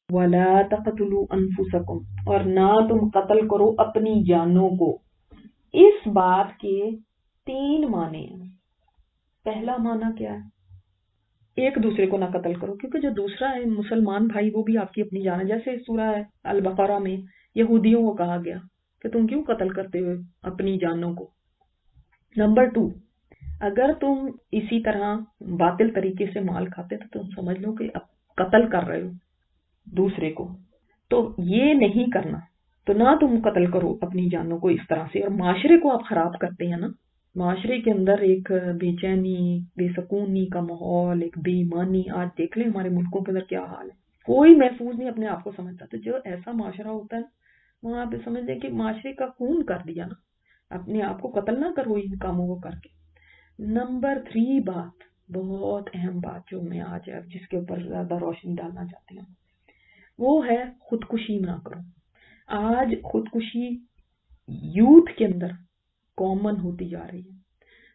وَلَا تَقْتُلُوا أَنفُسَكُمْ، اور نہ تم قتل کرو اپنی جانوں کو۔ اس بات کے 3 معنی ہیں۔ پہلا معنی کیا ہے؟ ایک دوسرے کو نہ قتل کرو، کیونکہ جو دوسرا ہے مسلمان بھائی وہ بھی آپ کی اپنی جان ہے، جیسے سورہ البقرہ میں یہودیوں کو کہا گیا کہ تم کیوں قتل کرتے ہو اپنی جانوں کو۔ نمبر 2، اگر تم اسی طرح باطل طریقے سے مال کھاتے تو تم سمجھ لو کہ قتل کر رہے ہو دوسرے کو، تو یہ نہیں کرنا۔ تو نہ تم قتل کرو اپنی جانوں کو اس طرح سے، اور معاشرے کو آپ خراب کرتے ہیں نا، معاشرے کے اندر ایک بے چینی، بے سکونی کا ماحول، ایک بے ایمانی، آج دیکھ لیں ہمارے ملکوں کے اندر کیا حال ہے، کوئی محفوظ نہیں اپنے آپ کو سمجھتا۔ تو جو ایسا معاشرہ ہوتا ہے وہاں پہ سمجھ لیں کہ معاشرے کا خون کر دیا نا، اپنے آپ کو قتل نہ کرو ان کاموں کو کر کے۔ نمبر 3 بات، بہت اہم بات جو میں آج جس کے اوپر زیادہ روشنی ڈالنا چاہتی ہوں، وہ ہے خودکشی نہ کرو۔ آج خودکشی یوتھ کے اندر کامن ہوتی جا رہی ہے،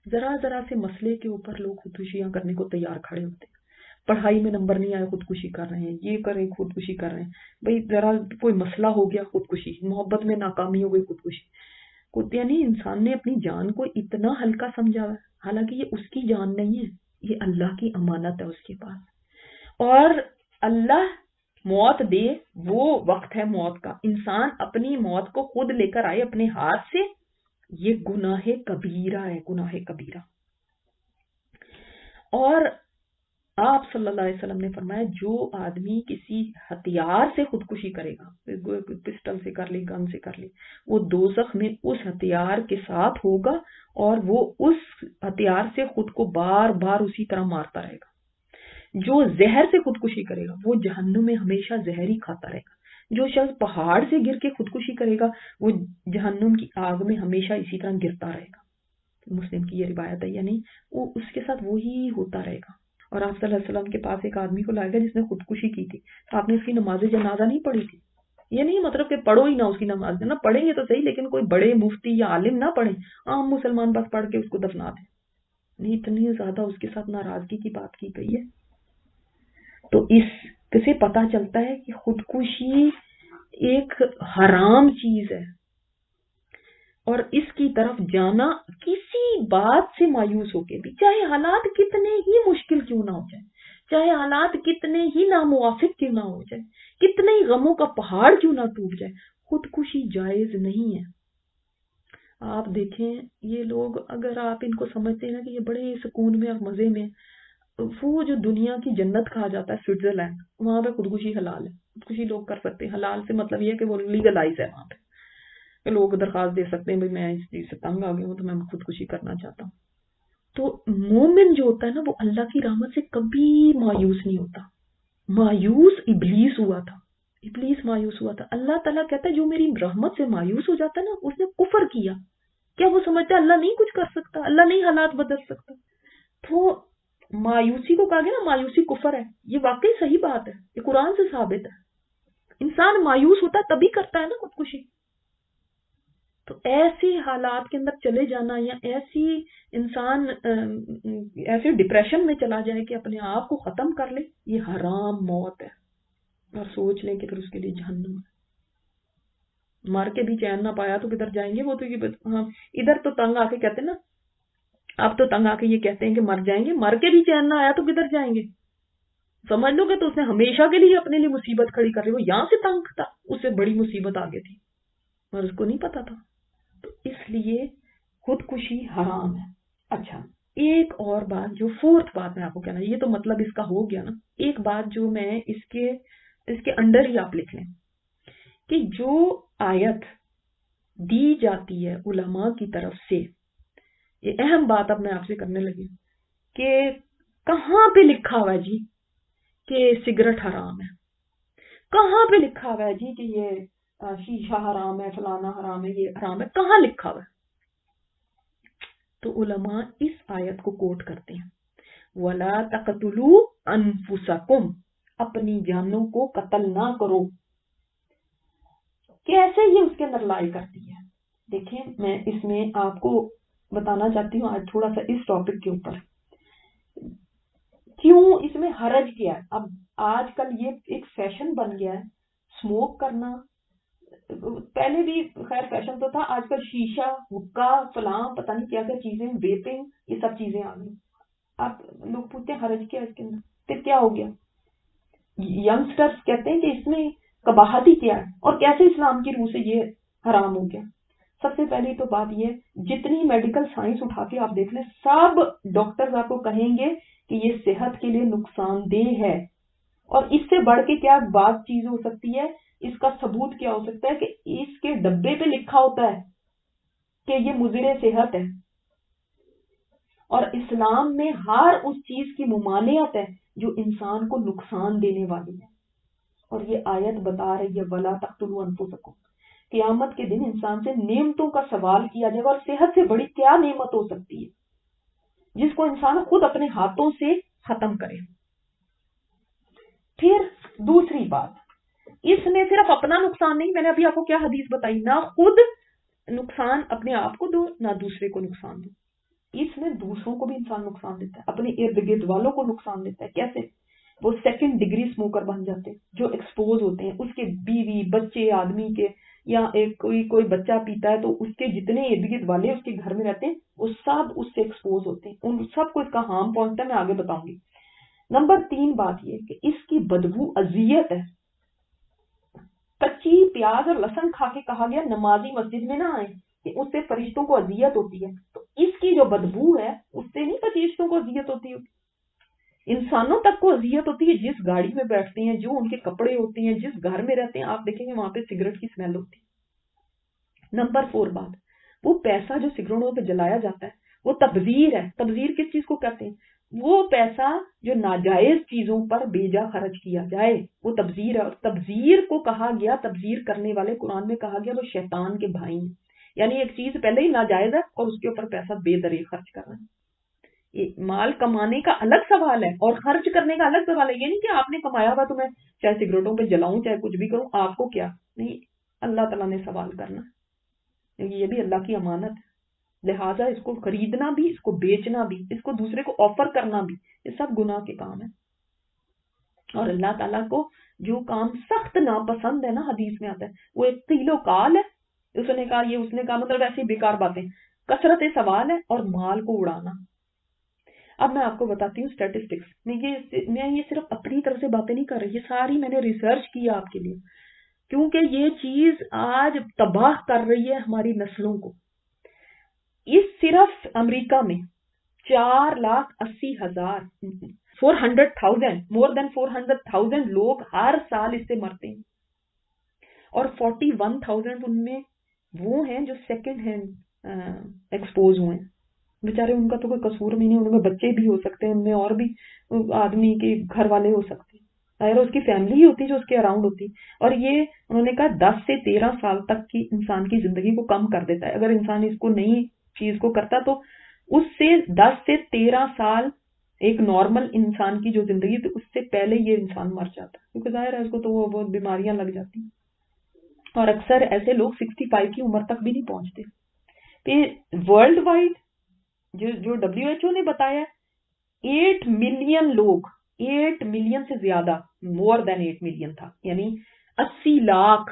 ذرا ذرا سے مسئلے کے اوپر لوگ خودکشیاں کرنے کو تیار کھڑے ہوتے ہیں۔ پڑھائی میں نمبر نہیں آئے خودکشی کر رہے ہیں، یہ کریں خودکشی کر رہے ہیں، بھئی ذرا کوئی مسئلہ ہو گیا خودکشی، محبت میں ناکامی ہو گئی خودکشی۔ یعنی انسان نے اپنی جان کو اتنا ہلکا سمجھا ہے، حالانکہ یہ اس کی جان نہیں ہے، یہ اللہ کی امانت ہے اس کے پاس، اور اللہ موت دے وہ وقت ہے موت کا، انسان اپنی موت کو خود لے کر آئے اپنے ہاتھ سے، یہ گناہ کبیرہ ہے، گناہ کبیرہ۔ اور آپ صلی اللہ علیہ وسلم نے فرمایا جو آدمی کسی ہتھیار سے خودکشی کرے گا، پسٹل سے کر لی، گن سے کر لی، وہ دوزخ میں اس ہتھیار کے ساتھ ہوگا، اور وہ اس ہتھیار سے خود کو بار بار اسی طرح مارتا رہے گا۔ جو زہر سے خودکشی کرے گا وہ جہنم میں ہمیشہ زہر ہی کھاتا رہے گا۔ جو شخص پہاڑ سے گر کے خودکشی کرے گا وہ جہنم کی آگ میں ہمیشہ اسی طرح گرتا رہے گا۔ مسلم کی یہ روایت ہے، یعنی وہ اس کے ساتھ وہی ہوتا رہے گا۔ اور آپ صلی اللہ علیہ وسلم کے پاس ایک آدمی کو لایا گیا جس نے خودکشی کی تھی، تو آپ نے اس کی نماز جنازہ نہیں پڑھی تھی۔ یہ نہیں مطلب کہ پڑھو ہی نہ اس کی نماز، نہ پڑھیں گے تو صحیح، لیکن کوئی بڑے مفتی یا عالم نہ پڑھیں، عام مسلمان بس پڑھ کے اس کو دفنا دیں۔ نہیں، اتنی زیادہ اس کے ساتھ ناراضگی کی بات کی گئی ہے۔ تو اس سے پتہ چلتا ہے کہ خودکشی ایک حرام چیز ہے، اور اس کی طرف جانا کسی بات سے مایوس ہو کے بھی، چاہے حالات کتنے ہی مشکل کیوں نہ ہو جائے، چاہے حالات کتنے ہی ناموافق کیوں نہ ہو جائے، کتنے ہی غموں کا پہاڑ کیوں نہ ٹوٹ جائے، خودکشی جائز نہیں ہے۔ آپ دیکھیں یہ لوگ، اگر آپ ان کو سمجھتے ہیں کہ یہ بڑے سکون میں اور مزے میں، وہ جو دنیا کی جنت کہا جاتا ہے سوئٹزرلینڈ، وہاں پہ خودکشی حلال ہے، خودکشی لوگ کر سکتے ہیں۔ حلال سے مطلب یہ ہے کہ وہ لیگلائز ہے، وہاں پہ لوگ درخواست دے سکتے ہیں بھائی میں اس چیز سے تنگ آ گیا ہوں تو میں خودکشی کرنا چاہتا ہوں۔ تو مومن جو ہوتا ہے نا وہ اللہ کی رحمت سے کبھی مایوس نہیں ہوتا۔ مایوس ابلیس ہوا تھا، ابلیس مایوس ہوا تھا۔ اللہ تعالیٰ کہتا ہے جو میری رحمت سے مایوس ہو جاتا ہے نا، اس نے کفر کیا۔ کیا وہ سمجھتا ہے اللہ نہیں کچھ کر سکتا، اللہ نہیں حالات بدل سکتا؟ تو مایوسی کو کہا گیا نا مایوسی کفر ہے، یہ واقعی صحیح بات ہے، یہ قرآن سے ثابت ہے۔ انسان مایوس ہوتا ہے تبھی کرتا ہے نا خودکشی۔ تو ایسی حالات کے اندر چلے جانا، یا ایسی انسان ایسے ڈپریشن میں چلا جائے کہ اپنے آپ کو ختم کر لے، یہ حرام موت ہے، اور سوچ لیں کہ پھر اس کے لیے جہنم ہے۔ مر کے بھی چین نہ پایا تو کدھر جائیں گے؟ وہ تو ادھر تو تنگ آ کے کہتے ہیں نا، اب تو تنگ آ کے یہ کہتے ہیں کہ مر جائیں گے، مر کے بھی چین نہ آیا تو کدھر جائیں گے؟ سمجھ لو کہ تو اس نے ہمیشہ کے لیے اپنے لیے مصیبت کھڑی کر لی، وہ یہاں سے تنگ تھا، اس سے بڑی مصیبت آگے تھی اور اس کو نہیں پتا تھا۔ تو اس لیے خودکشی حرام ہے۔ اچھا، ایک اور بات جو فورتھ بات میں آپ کو کہنا، یہ تو مطلب اس کا ہو گیا نا، ایک بات جو میں اس کے انڈر ہی آپ لکھ لیں کہ جو آیت دی جاتی ہے علماء کی طرف سے، یہ اہم بات اب میں آپ سے کرنے لگی کہ کہاں پہ لکھا ہوا ہے جی کہ سگریٹ حرام ہے، کہاں پہ لکھا ہوا ہے جی کہ یہ شیشہ حرام ہے، فلانا حرام ہے، یہ حرام ہے، کہاں لکھا ہوا ہے؟ تو علماء اس آیت کو کوٹ کرتے ہیں، وَلَا تَقْتُلُوا أَنفُسَكُمْ، اپنی جانوں کو قتل نہ کرو۔ کیسے یہ اس کے اندر لائی کرتی ہے؟ دیکھیں میں اس میں آپ کو بتانا چاہتی ہوں آج تھوڑا سا اس ٹاپک کے اوپر کیوں اس میں حرج کیا ہے؟ اب آج کل یہ ایک فیشن بن گیا ہے اسموک کرنا. پہلے بھی خیر فیشن تو تھا، آج کل شیشہ، حکا، فلاں پتہ نہیں کیا کیا چیزیں، ویپنگ، یہ سب چیزیں آ گئی. آپ لوگ پوچھتے ہیں حرج کیا اس کے اندر؟ پھر کیا ہو گیا؟ ینگسٹرز کہتے ہیں کہ اس میں قباحت ہی کیا ہے اور کیسے اسلام کی روح سے یہ حرام ہو گیا. سب سے پہلی تو بات یہ، جتنی میڈیکل سائنس اٹھا کے آپ دیکھ لیں، سب ڈاکٹرز آپ کو کہیں گے کہ یہ صحت کے لیے نقصان دہ ہے. اور اس سے بڑھ کے کیا بات چیز ہو سکتی ہے؟ اس کا ثبوت کیا ہو سکتا ہے کہ اس کے ڈبے پہ لکھا ہوتا ہے کہ یہ مضر صحت ہے. اور اسلام میں ہر اس چیز کی ممانعت ہے جو انسان کو نقصان دینے والی ہے. اور یہ آیت بتا رہی ہے وَلَا تَقْتُلُوا أَنفُسَكُمْ. قیامت کے دن انسان سے نعمتوں کا سوال کیا جائے گا، اور صحت سے بڑی کیا نعمت ہو سکتی ہے جس کو انسان خود اپنے ہاتھوں سے ختم کرے. پھر دوسری بات، اس نے صرف اپنا نقصان نہیں، میں نے ابھی آپ کو کیا حدیث بتائی، نہ خود نقصان اپنے آپ کو دو نہ دوسرے کو نقصان دو. اس میں دوسروں کو بھی انسان نقصان دیتا ہے، اپنے ارد گرد والوں کو نقصان دیتا ہے. کیسے؟ وہ سیکنڈ ڈگری اسموکر بن جاتے ہیں جو ایکسپوز ہوتے ہیں، اس کے بیوی بچے آدمی کے، یا ایک کوئی بچہ پیتا ہے تو اس کے جتنے ارد گرد والے اس کے گھر میں رہتے ہیں وہ سب اس سے ایکسپوز ہوتے ہیں، ان سب کو اس کا ہارم پہنچتا ہے. میں آگے بتاؤں گی. نمبر 3 بات یہ کہ اس کی بدبو اذیت ہے. کچی پیاز اور لہسن کھا کے کہا گیا نمازی مسجد میں نہ آئے کہ اس سے فرشتوں کو اذیت ہوتی ہے. تو اس کی جو بدبو ہے اس سے نہیں فرشتوں کو اذیت ہوتی ہے، انسانوں تک کو اذیت ہوتی ہے. جس گاڑی میں بیٹھتے ہیں، جو ان کے کپڑے ہوتے ہیں، جس گھر میں رہتے ہیں، آپ دیکھیں گے وہاں پہ سگریٹ کی اسمیل ہوتی ہے. نمبر 4 بات، وہ پیسہ جو سگریٹوں پہ جلایا جاتا ہے وہ تبذیر ہے. تبذیر کس چیز کو کہتے ہیں؟ وہ پیسہ جو ناجائز چیزوں پر بیجا خرچ کیا جائے وہ تبذیر ہے. اور تبذیر کو کہا گیا، تبذیر کرنے والے قرآن میں کہا گیا وہ شیطان کے بھائی ہیں. یعنی ایک چیز پہلے ہی ناجائز ہے اور اس کے اوپر پیسہ بے دریغ خرچ کرنا ہے. یہ مال کمانے کا الگ سوال ہے اور خرچ کرنے کا الگ سوال ہے. یہ نہیں کہ آپ نے کمایا ہوا تو میں چاہے سگریٹوں پہ جلاؤں چاہے کچھ بھی کروں، آپ کو کیا نہیں. اللہ تعالیٰ نے سوال کرنا، یہ بھی اللہ کی امانت ہے. لہٰذا اس کو خریدنا بھی، اس کو بیچنا بھی، اس کو دوسرے کو آفر کرنا بھی، یہ سب گناہ کے کام ہے. اور اللہ تعالیٰ کو جو کام سخت ناپسند ہے نا، حدیث میں آتا ہے وہ ایک قیل و قال ہے. اس نے کہا یہ، اس نے کہا مطلب ایسی بیکار باتیں، کثرت سوال ہے اور مال کو اڑانا. اب میں آپ کو بتاتی ہوں اسٹیٹسٹکس میں، یہ صرف اپنی طرف سے باتیں نہیں کر رہی، یہ ساری میں نے ریسرچ کی آپ کے لیے، کیونکہ یہ چیز آج تباہ کر رہی ہے ہماری نسلوں کو. اس صرف امریکہ میں 4,80,000 400,000 مور دین 400,000 لوگ ہر سال اس سے مرتے ہیں، اور 41,000 ان میں وہ ہیں جو سیکنڈ ہینڈ ایکسپوز ہوئے ہیں. بیچارے ان کا تو کوئی قصور بھی نہیں، ان میں بچے بھی ہو سکتے ہیں، ان میں اور بھی آدمی کے گھر والے ہو سکتے ہیں، ظاہر اس کی فیملی ہی ہوتی جو اس کے اراؤنڈ ہوتی. اور یہ انہوں نے کہا 10 سے 13 سال تک کی انسان کی زندگی کو کم کر دیتا ہے. اگر انسان اس کو نہیں چیز کو کرتا تو اس سے 10 سے 13 سال ایک نارمل انسان کی جو زندگی تھی اس سے پہلے یہ انسان مر جاتا، کیونکہ ظاہر ہے اس کو تو وہ بہت بیماریاں لگ جاتی ہیں. اور اکثر ایسے لوگ 65 کی عمر تک بھی نہیں پہنچتے. پھر ورلڈ وائڈ جو WHO نے بتایا 8 ملین لوگ، 8 ملین سے زیادہ، مور دین 8 ملین تھا، یعنی 80 لاکھ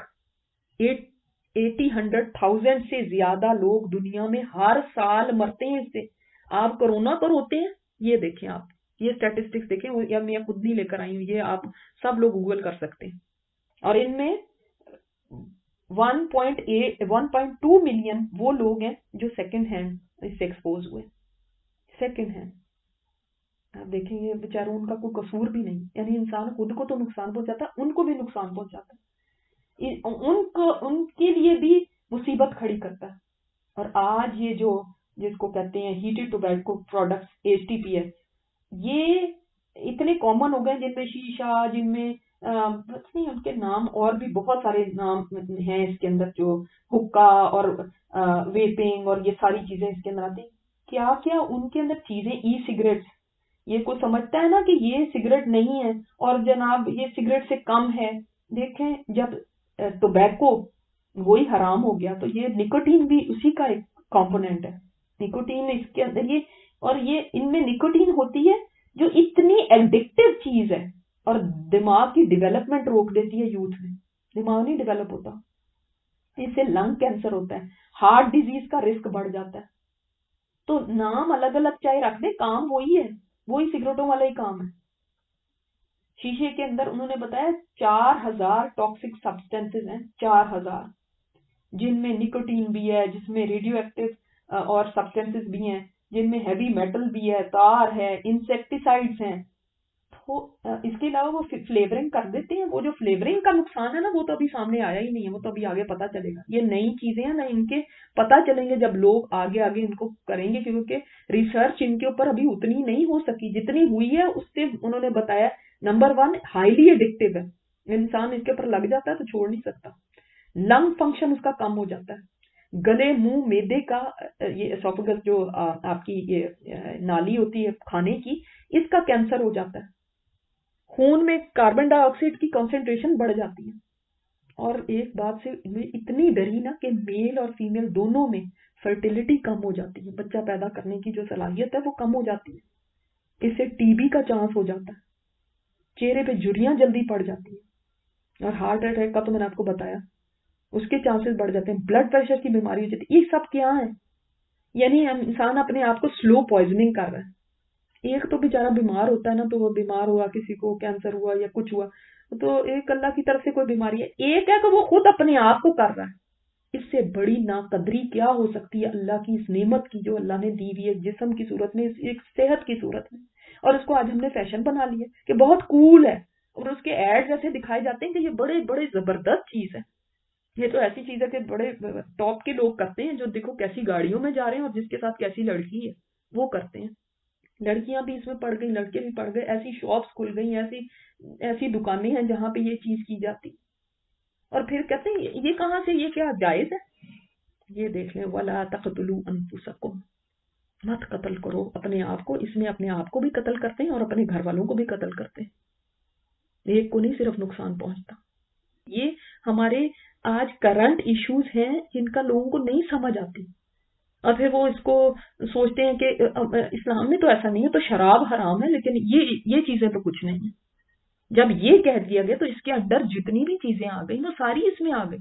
100,000 سے زیادہ لوگ دنیا میں ہر سال مرتے ہیں اس سے. آپ کرونا پر ہوتے ہیں، یہ دیکھیں، آپ یہ اسٹیٹسٹکس دیکھیں، یا میں خود نہیں لے کر آئی ہوں، یہ آپ سب لوگ گوگل کر سکتے ہیں. اور ان میں 1.2 ملین وہ لوگ ہیں جو سیکنڈ ہینڈ اس سے ایکسپوز ہوئے. سیکنڈ ہینڈ آپ دیکھیں گے بیچاروں ان کا کوئی قصور بھی نہیں، یعنی انسان خود کو تو نقصان پہنچاتا ہے، ان کو بھی نقصان پہنچاتا ہے، ان کے لیے بھی مصیبت کھڑی کرتا ہے. اور آج یہ جو جس کو کہتے ہیں ہیٹڈ ٹوبیکو پروڈکٹس HTPS، یہ اتنے کامن ہو گئے، جن میں شیشہ، جن میں نہیں ان کے نام اور بھی بہت سارے نام ہیں اس کے اندر، جو حکا اور ویپنگ اور یہ ساری چیزیں اس کے اندر آتی. کیا کیا ان کے اندر چیزیں، ای سگریٹس، یہ کوئی سمجھتا ہے نا کہ یہ سگریٹ نہیں ہے اور جناب یہ سگریٹ سے کم ہے. دیکھیں جب ٹوبیکو وہی حرام ہو گیا تو یہ نکوٹین بھی اسی کا ایک کمپوننٹ ہے. نکوٹین اس کے اندر، یہ اور یہ ان میں نکوٹین ہوتی ہے جو اتنی ایڈکٹیو چیز ہے اور دماغ کی ڈیولپمنٹ روک دیتی ہے یوتھ میں. دماغ نہیں ڈیولپ ہوتا. اس سے لنگ کینسر ہوتا ہے, ہارٹ ڈیزیز کا رسک بڑھ جاتا ہے. تو نام الگ الگ چاہے رکھ دیں, کام وہی ہے, وہی سگریٹوں والا ہی کام ہے. شیشے کے اندر انہوں نے بتایا 4000 ٹاکسک سبسٹینسز ہیں, 4000, جن میں نکوٹین بھی ہے, جس میں ریڈیو ایکٹیو اور سبسٹینسز بھی ہیں, جن میں ہیوی میٹل بھی ہے, تار ہے, انسیکٹیسائڈز ہیں. تو اس کے علاوہ وہ فلیورنگ کر دیتے ہیں. وہ جو فلیورنگ کا نقصان ہے نا, وہ تو ابھی سامنے آیا ہی نہیں ہے, وہ تو ابھی آگے پتا چلے گا. یہ نئی چیزیں ہیں نا, ان کے پتا چلیں گے جب لوگ آگے آگے ان کو کریں گے, کیونکہ ریسرچ ان کے اوپر ابھی اتنی نہیں ہو سکی جتنی ہوئی ہے. اس سے انہوں نے بتایا نمبر 1 ہائیلی ایڈکٹیو ہے, انسان اس کے اوپر لگ جاتا ہے تو چھوڑ نہیں سکتا. لنگ فنکشن اس کا کم ہو جاتا ہے. گلے, منہ, میدے کا, یہ اسوفیگس جو آپ کی یہ نالی ہوتی ہے کھانے کی, اس کا کینسر ہو جاتا ہے. خون میں کاربن ڈائی آکسائڈ کی کنسنٹریشن بڑھ جاتی ہے. اور ایک بات سے میں اتنی ڈری نا کہ میل اور فیمیل دونوں میں فرٹیلٹی کم ہو جاتی ہے, بچہ پیدا کرنے کی جو صلاحیت ہے وہ کم ہو جاتی ہے. اس سے ٹی بی کا چانس ہو جاتا ہے, چہرے پہ جھریاں جلدی پڑ جاتی ہیں, اور ہارٹ اٹیک کا تو میں نے آپ کو بتایا, اس کے چانسز بڑھ جاتے ہیں. بلڈ پریشر کی بیماری ہو جاتی ہے. یہ سب کیا ہے؟ یعنی انسان اپنے آپ کو سلو پوائزننگ کر رہا ہے. ایک تو بیچارہ بیمار ہوتا ہے نا, تو وہ بیمار ہوا, کسی کو کینسر ہوا یا کچھ ہوا, تو ایک اللہ کی طرف سے کوئی بیماری ہے. ایک ہے کہ وہ خود اپنے آپ کو کر رہا ہے. اس سے بڑی ناقدری کیا ہو سکتی ہے اللہ کی اس نعمت کی جو اللہ نے دی ہوئی ہے, جسم کی صورت میں, ایک صحت کی صورت میں. اور اس کو آج ہم نے فیشن بنا لیا کہ بہت کول ہے, اور اس کے ایڈ ایسے دکھائے جاتے ہیں کہ یہ بڑے بڑے زبردست چیز ہے. یہ تو ایسی چیز ہے کہ بڑے ٹاپ کے لوگ کرتے ہیں, جو دیکھو کیسی گاڑیوں میں جا رہے ہیں اور جس کے ساتھ کیسی لڑکی ہے وہ کرتے ہیں. لڑکیاں بھی اس میں پڑ گئی, لڑکے بھی پڑ گئے. ایسی شاپس کھل گئی, ایسی دکانیں ہیں جہاں پہ یہ چیز کی جاتی. اور پھر کہتے ہیں یہ کہاں سے, یہ کیا جائز ہے؟ یہ دیکھ لیں, وَلَا تَقْتُلُوا أَنفُسَكُمْ, مت قتل کرو اپنے آپ کو. اس میں اپنے آپ کو بھی قتل کرتے ہیں اور اپنے گھر والوں کو بھی قتل کرتے ہیں. ایک کو نہیں صرف نقصان پہنچتا. یہ ہمارے آج کرنٹ ایشوز ہیں جن کا لوگوں کو نہیں سمجھ آتی, اور پھر وہ اس کو سوچتے ہیں کہ اسلام میں تو ایسا نہیں ہے, تو شراب حرام ہے, لیکن یہ چیزیں تو کچھ نہیں ہیں. جب یہ کہہ دیا گیا تو اس کے اندر جتنی بھی چیزیں آ گئی وہ ساری اس میں آ گئی.